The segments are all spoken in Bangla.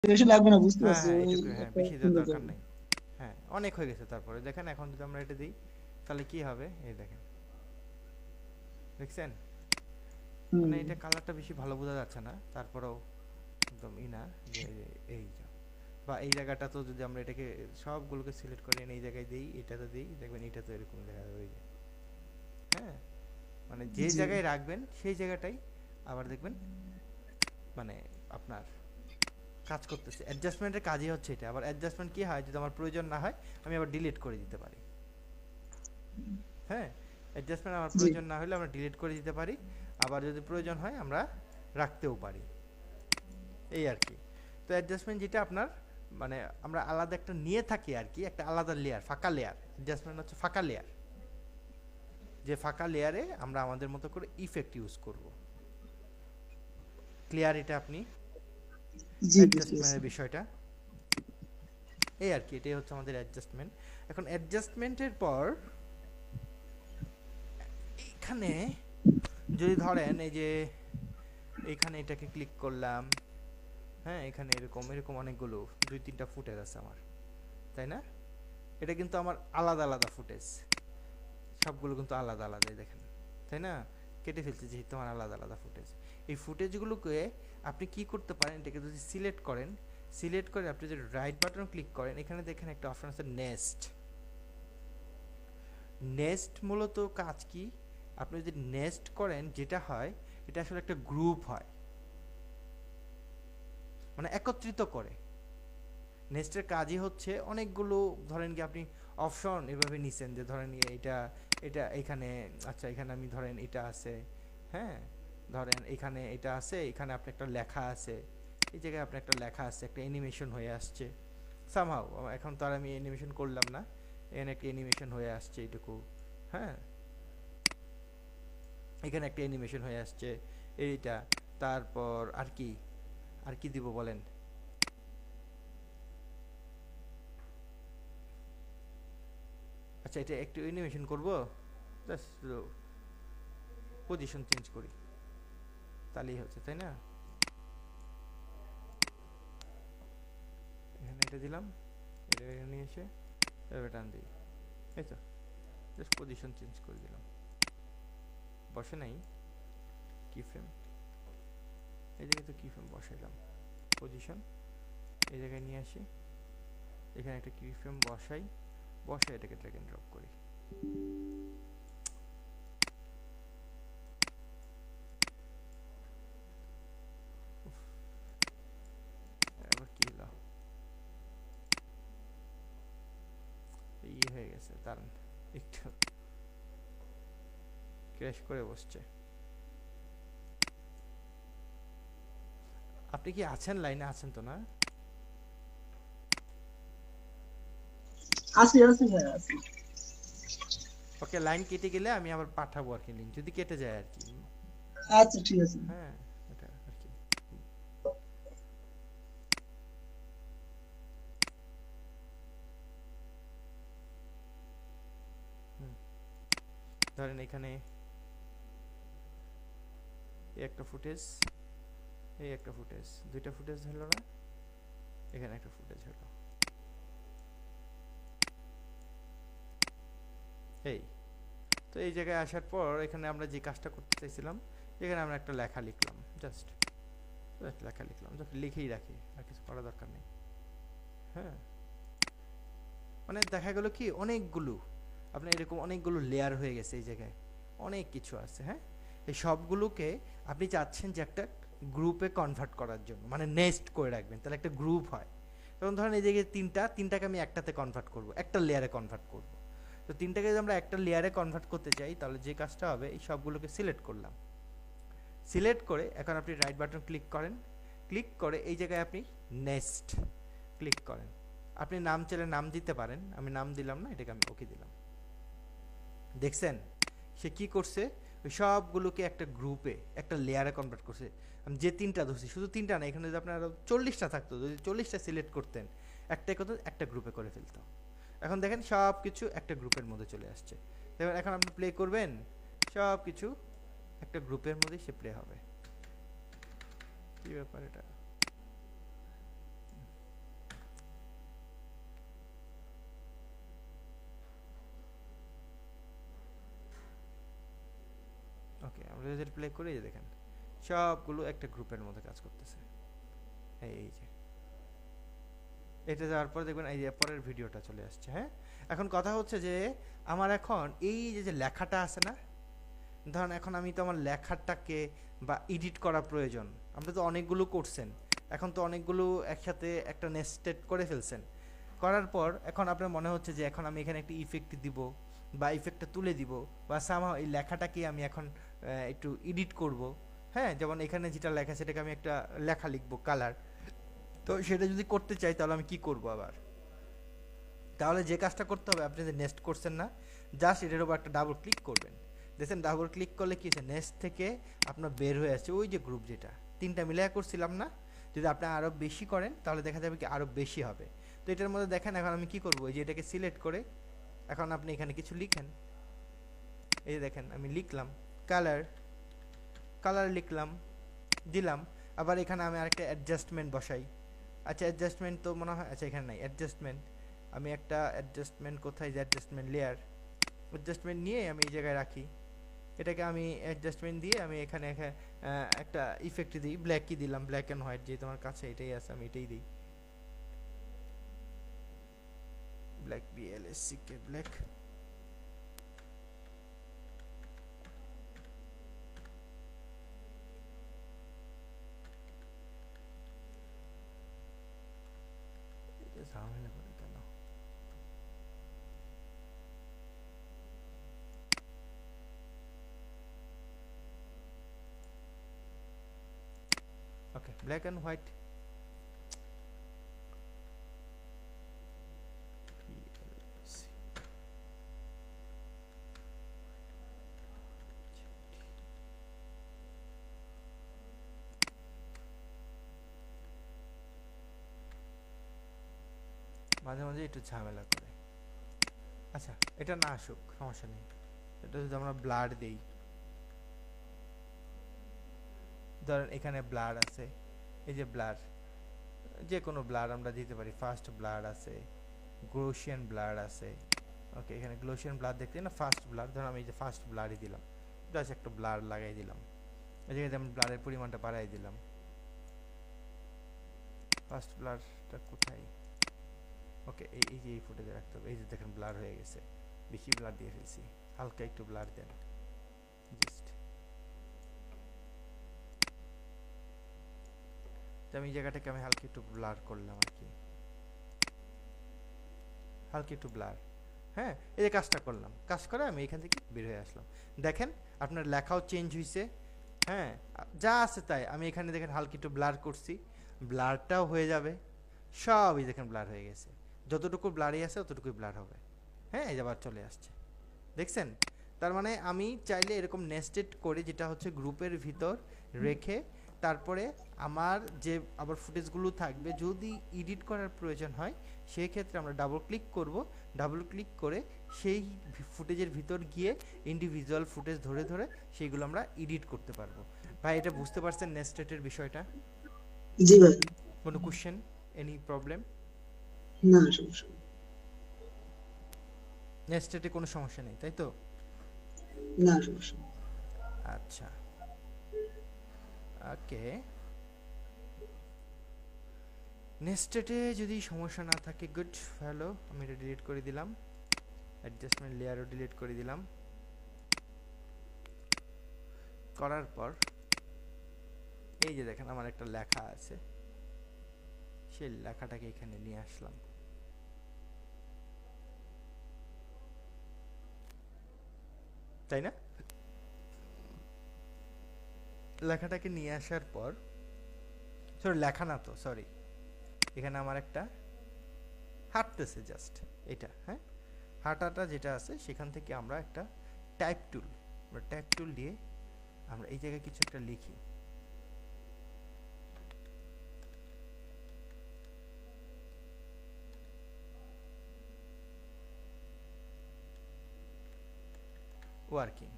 বেশি লাগবে না, বুঝতে হ্যাঁ পারছি হ্যাঁ ওই এইটুকু, হ্যাঁ একটা বেশি দেওয়ার সুন্দর দরকার জায়গা। নেই। হ্যাঁ অনেক হয়ে গেছে। তারপরে দেখেন এখন যদি আমরা এটা দিই তাহলে কি হবে, এই দেখেন, দেখছেন? মানে হুম। এটা কালারটা বেশি ভালো বোঝা যাচ্ছে না, তারপরেও একদম না যে এই যা, বা এই জায়গাটা তো যদি আমরা এটাকে সবগুলোকে সিলেক্ট করে এনে এই জায়গায় দিই, এটাতে দিই, দেখবেন এটা তো এরকম দেখা যাবে, এই যে, হ্যাঁ, মানে যে জি। জায়গায় রাখবেন সেই জায়গাটাই আবার দেখবেন মানে আপনার কাজ করতেছে। অ্যাডজাস্টমেন্টের কাজই হচ্ছে এটা। আবার অ্যাডজাস্টমেন্ট কি হয়, যদি আমার প্রয়োজন না হয় আমি আবার ডিলিট করে দিতে পারি। হ্যাঁ, অ্যাডজাস্টমেন্ট আমার জি। প্রয়োজন না হলে আমরা ডিলিট করে দিতে পারি, আবার যদি প্রয়োজন হয় আমরা রাখতেও পারি, এই আর কি। তো অ্যাডজাস্টমেন্ট যেটা আপনার মানে আমরা আলাদা একটা নিয়ে থাকি আর কি, একটা আলাদা লেয়ার, ফাঁকা লেয়ার। অ্যাডজাস্টমেন্ট হচ্ছে ফাঁকা লেয়ার, যে ফাঁকা লেয়ারে আমরা আমাদের মতো করে ইফেক্ট ইউজ করব। ক্লিয়ার এটা আপনি জি, বুঝতে পারছি। অ্যাডজাস্টমেন্টের বিষয়টা? এই আর কি, এটাই হচ্ছে আমাদের অ্যাডজাস্টমেন্ট। এখন অ্যাডজাস্টমেন্টের পর এইখানে যদি ধরেন এই যে এইখানে এটাকে ক্লিক করলাম, হ্যাঁ, এখানে এরকম এরকম অনেকগুলো 2-3টা ফুটেজ আছে আমার, তাই না? এটা কিন্তু আমার আলাদা আলাদা ফুটেজ, সবগুলো কিন্তু আলাদা আলাদাই দেখেন, তাই না? কেটে ফেলছে যেহেতু আমার আলাদা আলাদা ফুটেজ। এই ফুটেজগুলোকে আপনি কি করতে পারেন, এটাকে যদি সিলেক্ট করেন, সিলেক্ট করে আপনি যদি রাইট বাটন ক্লিক করেন, এখানে দেখেন একটা অপশন আছে নেস্ট। নেস্ট মূলত কাজ কি, আপনি যদি নেস্ট করেন যেটা হয়, এটা আসলে একটা গ্রুপ হয়, মানে একত্রিত করে। নেস্টের কাজই হচ্ছে অনেকগুলো, ধরেন কি আপনি অপশন এভাবে নিছেন যে ধরেন এটা এটা এখানে, আচ্ছা এখানে আমি ধরেন এটা আছে, হ্যাঁ, ধরেন এখানে এটা আছে, এখানে আপনি একটা লেখা আছে, এই জায়গায় আপনার একটা লেখা আছে, একটা অ্যানিমেশন হয়ে আসছে সামহাউ। এখন তো আর আমি অ্যানিমেশন করলাম না, এখানে একটা অ্যানিমেশন হয়ে আসছে এইটুকু, হ্যাঁ, এখানে একটা অ্যানিমেশন হয়ে আসছে এইটা। তারপর আর কি, আর কি দিব বলেন? আচ্ছা এটা একটু অ্যানিমেশন করব, জাস্ট পজিশন চেঞ্জ করি, তাহলেই হচ্ছে, তাই না? এখানে এটা দিলাম, এটা এখানে নিয়ে এসে এভাবে টান দিই, এই তো, জাস্ট পজিশন চেঞ্জ করে দিলাম, বসে নাই কি ফ্রেম, এই জায়গায় তো কি ফ্রেম বসাইলাম, পজিশন এই জায়গায় নিয়ে আসি, এখানে একটা কি ফ্রেম বসাই, বসাই এটাকে ড্র্যাগ এন্ড ড্রপ করি। আবার কি হলো, ইয়ে হয়ে গেছে, দাঁড়ান একটু, ক্র্যাশ করে বসছে। আপনি কি আছেন, লাইনে আছেন তো না? আছি, আছি ভাই, আছি। ওকে, লাইন কেটে গেলে আমি আবার পাঠাবো আর কি লিঙ্ক, যদি কেটে যায় আর কি। আচ্ছা, ঠিক আছে। হ্যাঁ, এটা আর কি। হুম, ধরেন এখানে এই একটা ফুটেজ, এই একটা ফুটেজ, দুইটা ফুটেজ হলো না, এখানে একটা ফুটেজ হলো, এই। তো এই জায়গায় আসার পর এখানে আমরা যে কাজটা করতে চাইছিলাম, এখানে আমরা একটা লেখা লিখলাম, জাস্ট জাস্ট লেখা লিখলাম, জাস্ট লিখেই রাখি, আর কিছু করার দরকার নেই। হ্যাঁ, মানে দেখা গেল কি অনেকগুলো আপনার এরকম অনেকগুলো লেয়ার হয়ে গেছে এই জায়গায়, অনেক কিছু আছে। হ্যাঁ, এই সবগুলোকে আপনি চাচ্ছেন যে একটা গ্রুপে কনভার্ট করার জন্য, মানে নেস্ট করে রাখবেন, তাহলে একটা গ্রুপ হয়। যেমন ধরেন এই জায়গায় তিনটাকে আমি একটাতে কনভার্ট করব, একটা লেয়ারে কনভার্ট করব। তো তিনটাকে যদি আমরা একটা লেয়ারে কনভার্ট করতে চাই, তাহলে যে কাজটা হবে, এই সবগুলোকে সিলেক্ট করলাম, সিলেক্ট করে এখন আপনি রাইট বাটন ক্লিক করেন, ক্লিক করে এই জায়গায় আপনি নেক্সট ক্লিক করেন। আপনি নাম চাইলে নাম দিতে পারেন, আমি নাম দিলাম না, এটাকে আমি ওকে দিলাম। দেখছেন সে কি করছে, ওই সবগুলোকে একটা গ্রুপে একটা লেয়ারে কনভার্ট করছে। আমি যে তিনটা ধরছি, শুধু তিনটা না, এখানে যদি আপনার আরো 40টা থাকতো, যদি 40টা সিলেক্ট করতেন, একটা কত একটা গ্রুপে করে ফেলতো। এখন দেখেন সব কিছু একটা গ্রুপের মধ্যে চলে আসছে। দেখবেন এখন আপনি প্লে করবেন, সব কিছু একটা গ্রুপের মধ্যেই সে প্লে হবে। কি ব্যাপার এটা, আমরা যদি প্লে করি, এই যে দেখেন সবগুলো একটা গ্রুপের মধ্যে কাজ করতেছে। এই যে এটা যাওয়ার পর দেখবেন এই যে পরের ভিডিওটা চলে আসছে। হ্যাঁ, এখন কথা হচ্ছে যে আমার এখন এই যে লেখাটা আছে না, ধরেন এখন আমি তো আমার লেখাটাকে বা এডিট করা প্রয়োজন। আপনি তো অনেকগুলো করছেন, এখন তো অনেকগুলো একসাথে একটা নেস্টেড করে ফেলছেন। করার পর এখন আপনার মনে হচ্ছে যে এখন আমি এখানে একটা ইফেক্ট দিব বা ইফেক্টটা তুলে দিব, বা সামহাও এই লেখাটাকে আমি এখন একটু এডিট করব। হ্যাঁ, যেমন এখানে যেটা লেখা সেটাকে আমি একটা লেখা লিখবো কালার। তো সেটা যদি করতে চাই তাহলে আমি কি করব আবার? তাহলে যে কাজটা করতে হবে, আপনি যে নেস্ট করছেন না, জাস্ট এটার উপর একটা ডাবল ক্লিক করবেন। দেখছেন ডাবল ক্লিক করলে কি হচ্ছে, নেস্ট থেকে আপনার বের হয়ে আসছে ওই যে গ্রুপ, যেটা তিনটা মিলাই করছিলাম না। যদি আপনি আরও বেশি করেন তাহলে দেখা যাবে কি আরও বেশি হবে। তো এটার মধ্যে দেখেন এখন আমি কি করবো, এই যে এটাকে সিলেক্ট করে এখন আপনি এখানে কিছু লিখেন। এই যে দেখেন আমি লিখলাম কালার, কালার লিখলাম, দিলাম। আবার এখানে আমি আরেকটা অ্যাডজাস্টমেন্ট বসাই। আচ্ছা অ্যাডজাস্টমেন্ট তো মনে হয়, আচ্ছা এখানে নাই অ্যাডজাস্টমেন্ট। আমি একটা অ্যাডজাস্টমেন্ট, কোথায় যে অ্যাডজাস্টমেন্ট লেয়ার, অ্যাডজাস্টমেন্ট নিয়ে আমি এই জায়গায় রাখি। এটাকে আমি অ্যাডজাস্টমেন্ট দিয়ে আমি এখানে একটা ইফেক্ট দিই, ব্ল্যাক কি দিলাম, ব্ল্যাক অ্যান্ড হোয়াইট, যে তোমার কাছে এটাই আছে আমি এটাই দিই, ব্ল্যাক BLSCK ব্ল্যাক। ঝামেলা করে কেন? ওকে, ব্ল্যাক অ্যান্ড হোয়াইট মাঝে মাঝে একটু ঝামেলা করে। আচ্ছা এটা না আসুক সমস্যা নেই, এটা যদি আমরা ব্লার দেই, ধরেন এখানে ব্লার আছে, এই যে ব্লার, যে কোনো ব্লার আমরা দিতে পারি, ফার্স্ট ব্লার আছে, গ্লোসিয়ান ব্লার আছে। ওকে, এখানে গ্লোসিয়ান ব্লার দেখতে না, ফার্স্ট ব্লার, ধরুন আমি এই যে ফার্স্ট ব্লারই দিলাম, জাস্ট একটা ব্লার লাগাই দিলাম। এই জায়গাতে আমি ব্লারের পরিমাণটা বাড়াই দিলাম। ফার্স্ট ব্লারটা কোথায়? ওকে, এই যে এই ফুটেজে রাখতে হবে। এই যে দেখেন ব্লার হয়ে গেছে, বেশি ব্লার দিয়ে ফেলছি, হালকা একটু ব্লার দেন জাস্ট। আমি এই জায়গাটাকে আমি হালকা একটু ব্লার করলাম আর কি, হালকা একটু ব্লার। হ্যাঁ, এই যে কাজটা করলাম, কাজ করে আমি এখান থেকে বের হয়ে আসলাম। দেখেন আপনার লেখাও চেঞ্জ হয়েছে। হ্যাঁ, যা আছে তাই আমি এখানে দেখেন হালকা একটু ব্লার করছি, ব্লারটাও হয়ে যাবে। সবই দেখেন ব্লার হয়ে গেছে, যতটুকু ব্লারই আছে ততটুকুই ব্লার হবে। হ্যাঁ, এই যে আবার চলে আসছে, দেখছেন? তার মানে আমি চাইলে এরকম নেস্টেড করে, যেটা হচ্ছে গ্রুপের ভিতর রেখে, তারপরে আমার যে আবার ফুটেজগুলো থাকবে, যদি এডিট করার প্রয়োজন হয় সেই ক্ষেত্রে আমরা ডাবল ক্লিক করব। ডাবল ক্লিক করে সেই ফুটেজের ভিতর গিয়ে ইন্ডিভিজুয়াল ফুটেজ ধরে ধরে সেইগুলো আমরা এডিট করতে পারবো। ভাই এটা বুঝতে পারছেন নেস্টেডের বিষয়টা? জি ভাই। কোনো কোশ্চেন, এনি প্রবলেম? না সমস্যা নেই। নেস্টেডে কোনো সমস্যা নেই তাই তো? না সমস্যা নেই। আচ্ছা ওকে, নেস্টেডে যদি সমস্যা না থাকে গুড, ভালো। আমি এটা ডিলিট করে দিলাম, অ্যাডজাস্টমেন্ট লেয়ারও ডিলিট করে দিলাম। করার পর এই যে দেখেন আমার একটা লেখা আছে, সেই লেখাটাকে এখানে নিয়ে আসলাম। তাই না? লেখাটাকে নিয়ে আসার পর, সরি লেখা না তো, সরি, এখানে আমার একটা হাঁটতেছে জাস্ট এটা। হ্যাঁ, হাঁটাটা যেটা আছে সেখান থেকে আমরা একটা টাইপ টুল, আমরা টাইপ টুল দিয়ে আমরা এই জায়গায় কিছু একটা লিখি। ওয়ার্কিং।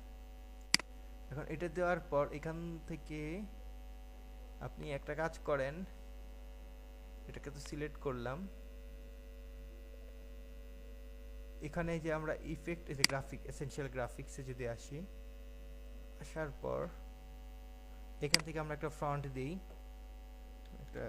এখন এটা দেওয়ার পর এখান থেকে আপনি একটা কাজ করেন, এটাকে তো সিলেক্ট করলাম, এখানে যে আমরা ইফেক্ট, এই যে গ্রাফিক, এসেনশিয়াল গ্রাফিক্সে যদি আসি, আসার পর এখান থেকে আমরা একটা ফন্ট দিই, একটা